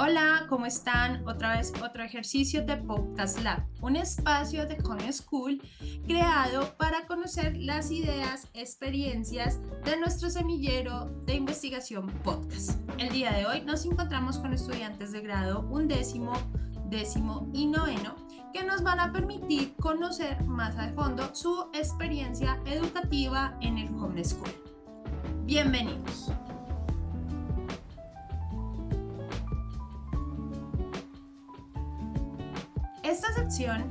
Hola, ¿cómo están? Otra vez otro ejercicio de Podcast Lab, un espacio de Home School creado para conocer las ideas, experiencias de nuestro semillero de investigación podcast. El día de hoy nos encontramos con estudiantes de grado undécimo, décimo y noveno que nos van a permitir conocer más a fondo su experiencia educativa en el Home School. Bienvenidos. Esta sección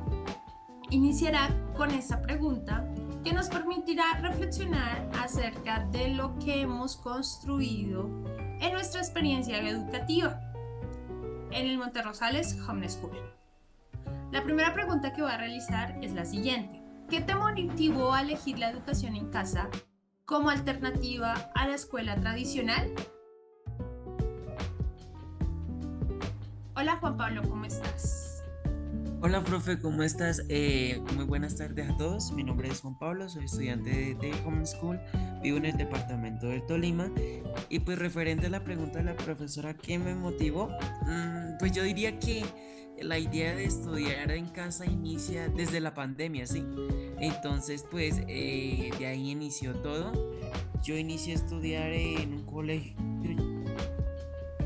iniciará con esta pregunta que nos permitirá reflexionar acerca de lo que hemos construido en nuestra experiencia educativa en el Monterrosales Home School. La primera pregunta que voy a realizar es la siguiente: ¿qué te motivó a elegir la educación en casa como alternativa a la escuela tradicional? Hola Juan Pablo, ¿cómo estás? Hola, profe, ¿cómo estás? Muy buenas tardes a todos. Mi nombre es Juan Pablo, soy estudiante de Home School, vivo en el departamento del Tolima. Y pues referente a la pregunta de la profesora, ¿qué me motivó? Pues yo diría que la idea de estudiar en casa inicia desde la pandemia, ¿sí? Entonces, pues de ahí inició todo. Yo inicié a estudiar en un colegio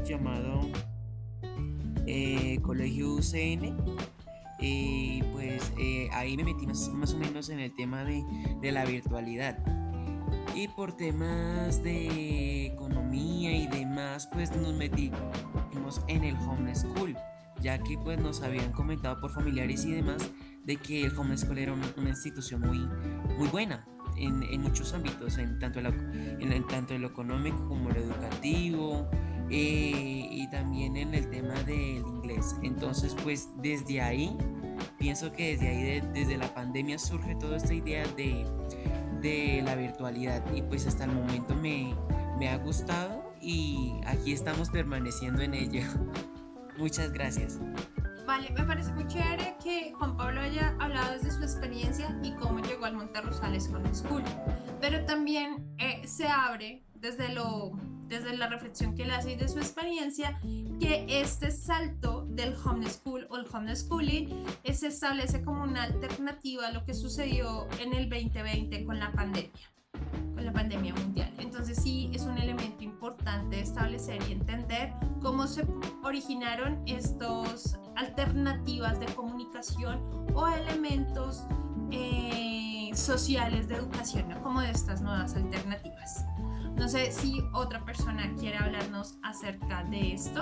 llamado Colegio UCN. Pues ahí me metí más o menos en el tema de la virtualidad. Y por temas de economía y demás, pues nos metimos en el home school, ya que pues nos habían comentado por familiares y demás de que el home school era una institución muy buena en muchos ámbitos, tanto en lo económico como lo educativo, y también en el tema del inglés. Entonces, pues desde ahí, pienso que desde ahí, desde la pandemia surge toda esta idea de la virtualidad, y pues hasta el momento me ha gustado y aquí estamos permaneciendo en ello. Muchas gracias. Vale, me parece muy chévere que Juan Pablo haya hablado desde su experiencia y cómo llegó al Monterrosales Home School, pero también se abre desde la reflexión que él hace y de su experiencia, que este salto del homeschool o el homeschooling se establece como una alternativa a lo que sucedió en el 2020 con la pandemia mundial. Entonces sí es un elemento importante establecer y entender cómo se originaron estas alternativas de comunicación o elementos sociales de educación, ¿no? Como de estas nuevas alternativas. No sé si otra persona quiere hablarnos acerca de esto.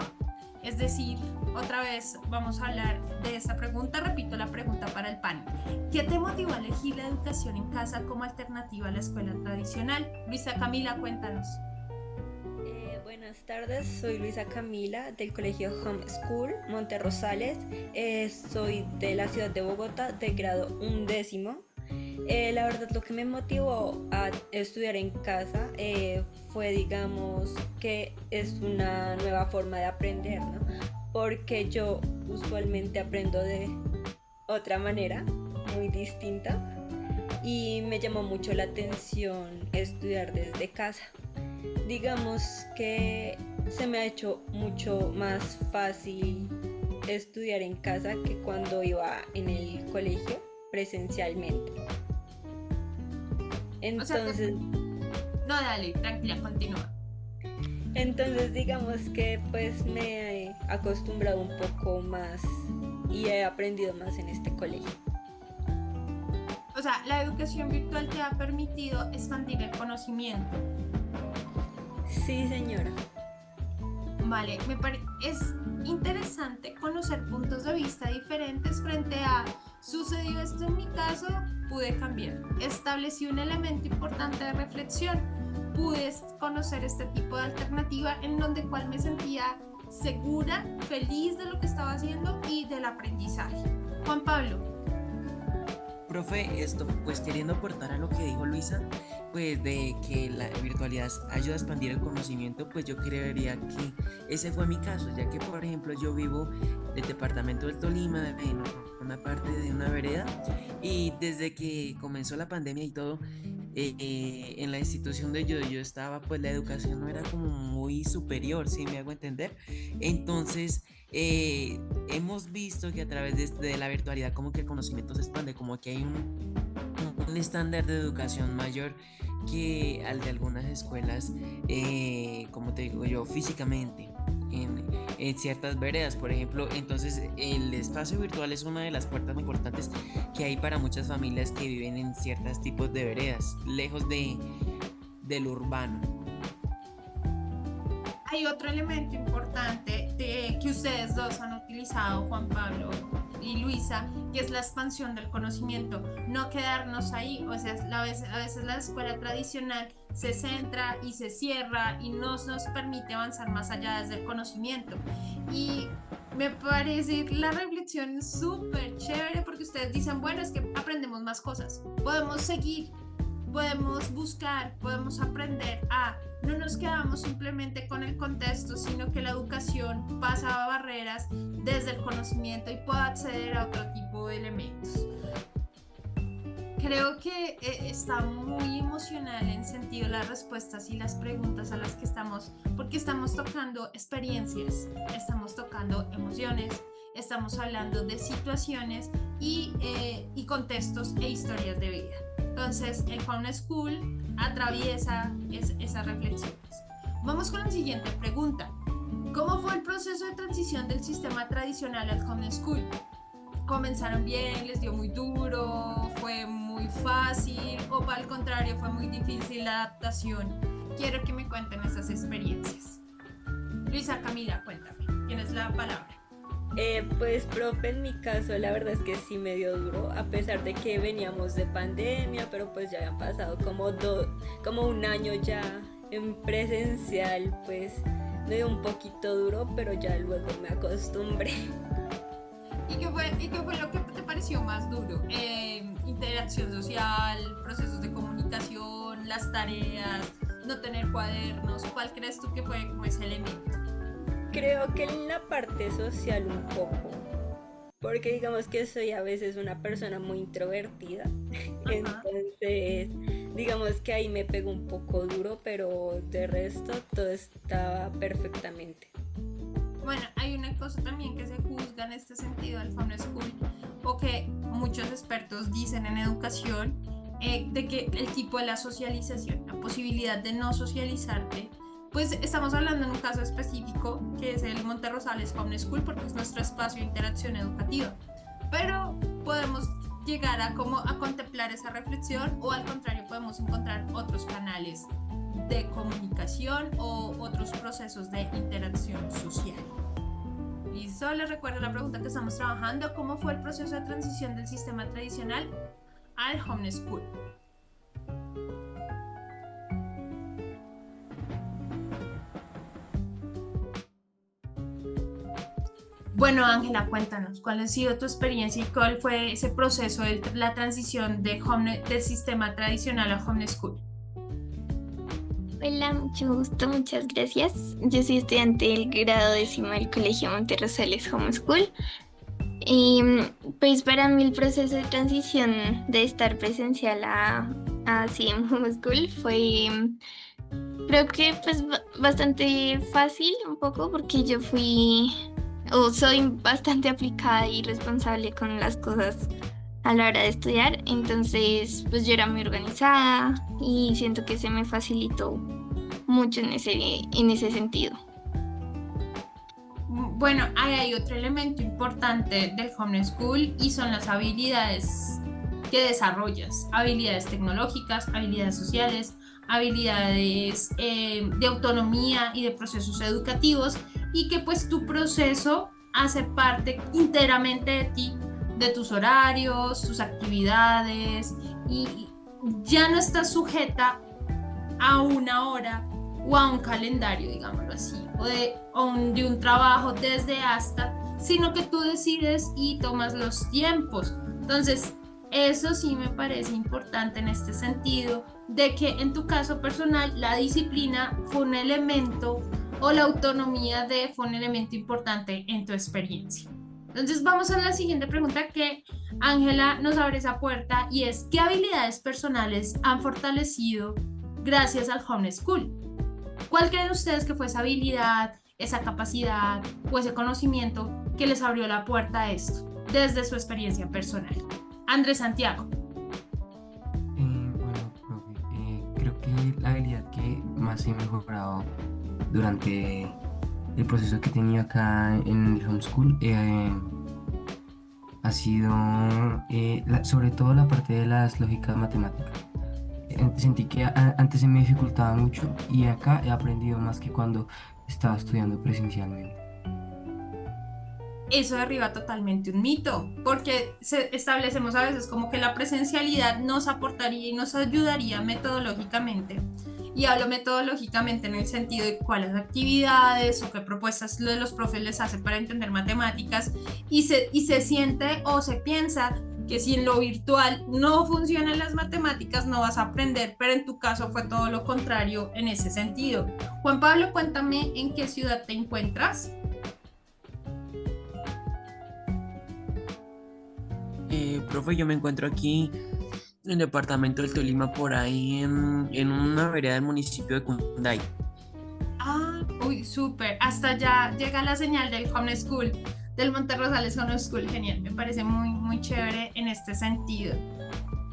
Es decir, otra vez vamos a hablar de esta pregunta. Repito la pregunta para el panel. ¿Qué te motivó a elegir la educación en casa como alternativa a la escuela tradicional? Luisa Camila, cuéntanos. Buenas tardes, soy Luisa Camila del Colegio Home School Monterrosales. Soy de la ciudad de Bogotá, de grado undécimo. La verdad, lo que me motivó a estudiar en casa fue, digamos, que es una nueva forma de aprender, ¿no? Porque yo usualmente aprendo de otra manera, muy distinta, y me llamó mucho la atención estudiar desde casa. Digamos que se me ha hecho mucho más fácil estudiar en casa que cuando iba en el colegio presencialmente. O sea, Entonces, no, dale, tranquila, continúa. entonces digamos que pues me he acostumbrado un poco más y he aprendido más en este colegio. O sea, la educación virtual te ha permitido expandir el conocimiento. Sí, señora. Vale, es interesante conocer puntos de vista diferentes frente a sucedió esto en mi caso, pude cambiar. Establecí un elemento importante de reflexión. Pude conocer este tipo de alternativa en donde cual me sentía segura, feliz de lo que estaba haciendo y del aprendizaje. Juan Pablo. Profe, esto, pues queriendo aportar a lo que dijo Luisa, pues de que la virtualidad ayuda a expandir el conocimiento, pues yo creería que ese fue mi caso, ya que por ejemplo yo vivo en el departamento del Tolima, en una parte de una vereda, y desde que comenzó la pandemia y todo, en la institución de yo estaba, pues la educación no era como muy superior, ¿sí me hago entender? Entonces, hemos visto que a través de la virtualidad como que el conocimiento se expande, como que hay un estándar de educación mayor que al de algunas escuelas, como te digo yo, físicamente. En ciertas veredas, por ejemplo. Entonces el espacio virtual es una de las puertas muy importantes que hay para muchas familias que viven en ciertos tipos de veredas, lejos del urbano. Hay otro elemento importante que ustedes dos han utilizado, Juan Pablo y Luisa, que es la expansión del conocimiento, no quedarnos ahí. O sea, a veces la escuela tradicional se centra y se cierra y no nos permite avanzar más allá desde el conocimiento. Y me parece la reflexión súper chévere, porque ustedes dicen, bueno, es que aprendemos más cosas, podemos seguir, podemos buscar, podemos aprender no nos quedamos simplemente con el contexto, sino que la educación pasa a barreras desde el conocimiento y puede acceder a otro tipo de elementos. Creo que está muy emocional en sentido las respuestas y las preguntas a las que estamos, porque estamos tocando experiencias, estamos tocando emociones, estamos hablando de situaciones y contextos e historias de vida. Entonces, el Homeschool atraviesa esas reflexiones. Vamos con la siguiente pregunta. ¿Cómo fue el proceso de transición del sistema tradicional al Homeschool? ¿Comenzaron bien? ¿Les dio muy duro? ¿Fue muy fácil? ¿O al contrario, fue muy difícil la adaptación? Quiero que me cuenten esas experiencias. Luisa, Camila, cuéntame. Tienes la palabra. Pues, profe, en mi caso la verdad es que sí me dio duro, a pesar de que veníamos de pandemia, pero pues ya habían pasado como un año ya en presencial, pues me dio un poquito duro, pero ya luego me acostumbré. ¿Y qué fue lo que te pareció más duro? Interacción social, procesos de comunicación, las tareas, no tener cuadernos. ¿Cuál crees tú que fue como ese elemento? Creo que en la parte social un poco, porque digamos que soy a veces una persona muy introvertida. Ajá. Entonces digamos que ahí me pegó un poco duro, pero de resto todo estaba perfectamente. Bueno, hay una cosa también que se juzga en este sentido del Homeschool, o que muchos expertos dicen en educación, de que el tipo de la socialización, la posibilidad de no socializarte, pues estamos hablando en un caso específico que es el Monterrosales Homeschool, porque es nuestro espacio de interacción educativa, pero podemos llegar a contemplar esa reflexión, o al contrario podemos encontrar otros canales de comunicación o otros procesos de interacción social. Y solo les recuerdo la pregunta que estamos trabajando: ¿cómo fue el proceso de transición del sistema tradicional al Homeschool? Bueno, Ángela, cuéntanos, ¿cuál ha sido tu experiencia y cuál fue ese proceso de la transición del sistema tradicional a Homeschool? Hola, mucho gusto, muchas gracias. Yo soy estudiante del grado 10º del Colegio Monterrosales Homeschool. Y pues para mí el proceso de transición de estar presencial a CM Homeschool fue, creo que pues bastante fácil un poco, porque yo soy bastante aplicada y responsable con las cosas a la hora de estudiar. Entonces pues yo era muy organizada y siento que se me facilitó mucho en ese sentido. Bueno, hay otro elemento importante del Homeschool y son las habilidades que desarrollas: habilidades tecnológicas, habilidades sociales, habilidades de autonomía y de procesos educativos, y que pues tu proceso hace parte íntegramente de ti, de tus horarios, tus actividades, y ya no estás sujeta a una hora o a un calendario, digámoslo así, o de un trabajo desde hasta, sino que tú decides y tomas los tiempos. Entonces, eso sí me parece importante en este sentido, de que en tu caso personal la disciplina fue un elemento, o la autonomía fue un elemento importante en tu experiencia. Entonces vamos a la siguiente pregunta que Ángela nos abre esa puerta y es, ¿qué habilidades personales han fortalecido gracias al homeschool? ¿Cuál creen ustedes que fue esa habilidad, esa capacidad o ese conocimiento que les abrió la puerta a esto desde su experiencia personal? Andrés Santiago. Bueno, profe, creo que la habilidad que más he mejorado durante el proceso que he tenido acá en el homeschool ha sido sobre todo la parte de las lógicas matemáticas. Sentí que antes se me dificultaba mucho y acá he aprendido más que cuando estaba estudiando presencialmente. Eso derriba totalmente un mito, porque establecemos a veces como que la presencialidad nos aportaría y nos ayudaría metodológicamente. Y hablo metodológicamente en el sentido de cuáles actividades o qué propuestas los profes les hacen para entender matemáticas y se siente o se piensa que si en lo virtual no funcionan las matemáticas no vas a aprender, pero en tu caso fue todo lo contrario en ese sentido. Juan Pablo, cuéntame en qué ciudad te encuentras. Profe, yo me encuentro aquí en el departamento del Tolima, por ahí en una vereda del municipio de Cunday. Ah, uy, súper. Hasta allá llega la señal del homeschool, del Monterrosales Homeschool. Genial, me parece muy, muy chévere en este sentido.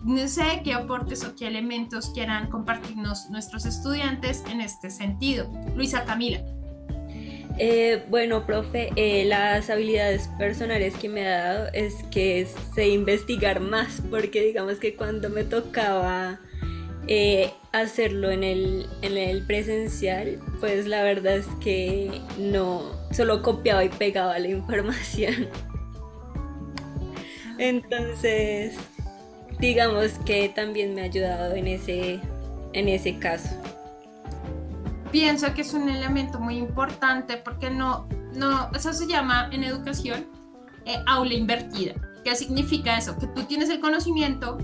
No sé qué aportes o qué elementos quieran compartirnos nuestros estudiantes en este sentido. Luisa Camila. Bueno, profe, las habilidades personales que me ha dado es que sé investigar más, porque digamos que cuando me tocaba hacerlo en el presencial, pues la verdad es que no, solo copiaba y pegaba la información. Entonces, digamos que también me ha ayudado en ese caso. Pienso que es un elemento muy importante porque eso se llama en educación aula invertida. ¿Qué significa eso? Que tú tienes el conocimiento,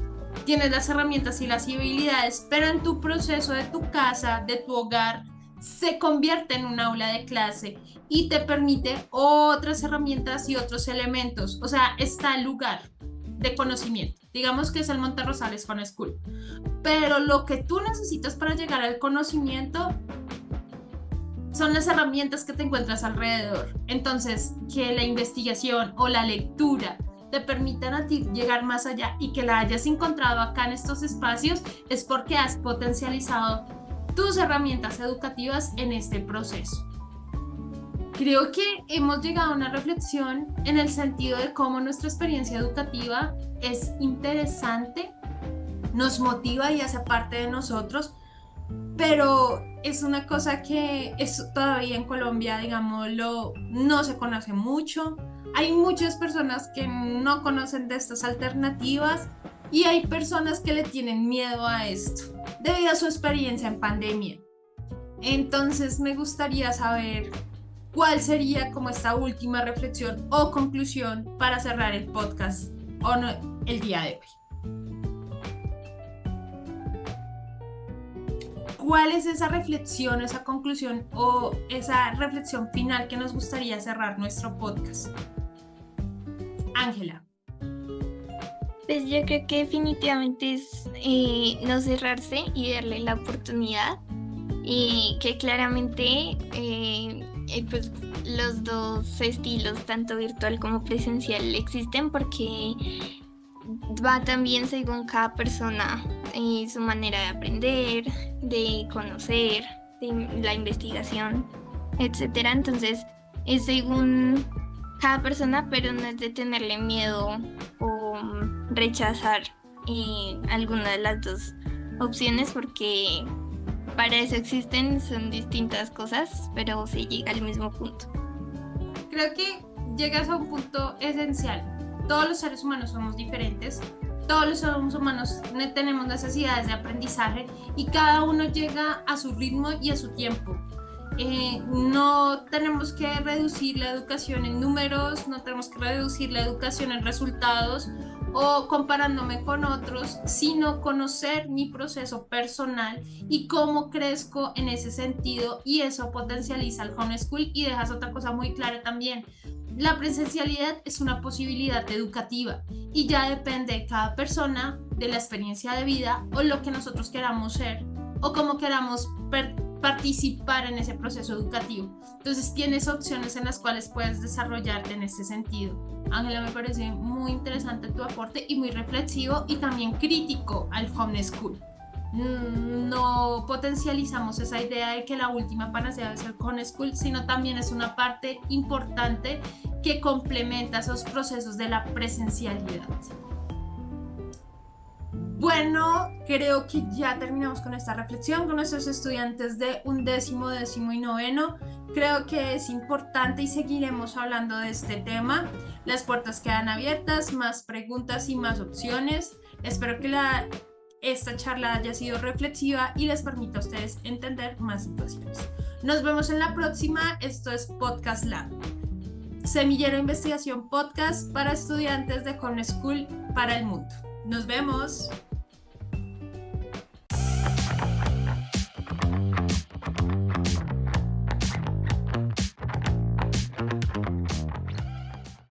tienes las herramientas y las habilidades, pero en tu proceso de tu casa, de tu hogar, se convierte en un aula de clase y te permite otras herramientas y otros elementos. O sea, está el lugar de conocimiento. Digamos que es el Monterrosales Homeschool. Pero lo que tú necesitas para llegar al conocimiento son las herramientas que te encuentras alrededor. Entonces, que la investigación o la lectura te permitan a ti llegar más allá y que la hayas encontrado acá en estos espacios es porque has potencializado tus herramientas educativas en este proceso. Creo que hemos llegado a una reflexión en el sentido de cómo nuestra experiencia educativa es interesante, nos motiva y hace parte de nosotros, pero es una cosa que todavía en Colombia, digámoslo, no se conoce mucho. Hay muchas personas que no conocen de estas alternativas y hay personas que le tienen miedo a esto debido a su experiencia en pandemia. Entonces me gustaría saber cuál sería como esta última reflexión o conclusión para cerrar el podcast o no, el día de hoy. ¿Cuál es esa reflexión, esa conclusión o esa reflexión final que nos gustaría cerrar nuestro podcast? Ángela. Pues yo creo que definitivamente es no cerrarse y darle la oportunidad y que claramente pues los dos estilos, tanto virtual como presencial, existen porque va también según cada persona su manera de aprender, de conocer, de la investigación, etcétera. Entonces es según cada persona, pero no es de tenerle miedo o rechazar alguna de las dos opciones, porque para eso existen, son distintas cosas, pero se llega al mismo punto. Creo que llegas a un punto esencial. Todos los seres humanos somos diferentes, todos los seres humanos tenemos necesidades de aprendizaje y cada uno llega a su ritmo y a su tiempo. No tenemos que reducir la educación en números, no tenemos que reducir la educación en resultados o comparándome con otros, sino conocer mi proceso personal y cómo crezco en ese sentido, y eso potencializa el homeschool. Y dejas otra cosa muy clara también: la presencialidad es una posibilidad educativa y ya depende de cada persona, de la experiencia de vida o lo que nosotros queramos ser o cómo queramos participar en ese proceso educativo. Entonces tienes opciones en las cuales puedes desarrollarte en este sentido. Ángela, me parece muy interesante tu aporte y muy reflexivo y también crítico al homeschool. No potencializamos esa idea de que la última panacea debe ser homeschool, sino también es una parte importante que complementa esos procesos de la presencialidad. Bueno, creo que ya terminamos con esta reflexión con nuestros estudiantes de 11º, 10º y 9º. Creo que es importante y seguiremos hablando de este tema. Las puertas quedan abiertas, más preguntas y más opciones. Espero que esta charla haya sido reflexiva y les permita a ustedes entender más situaciones. Nos vemos en la próxima. Esto es Podcast Lab. Semillero de Investigación Podcast para estudiantes de Homeschool para el mundo. Nos vemos.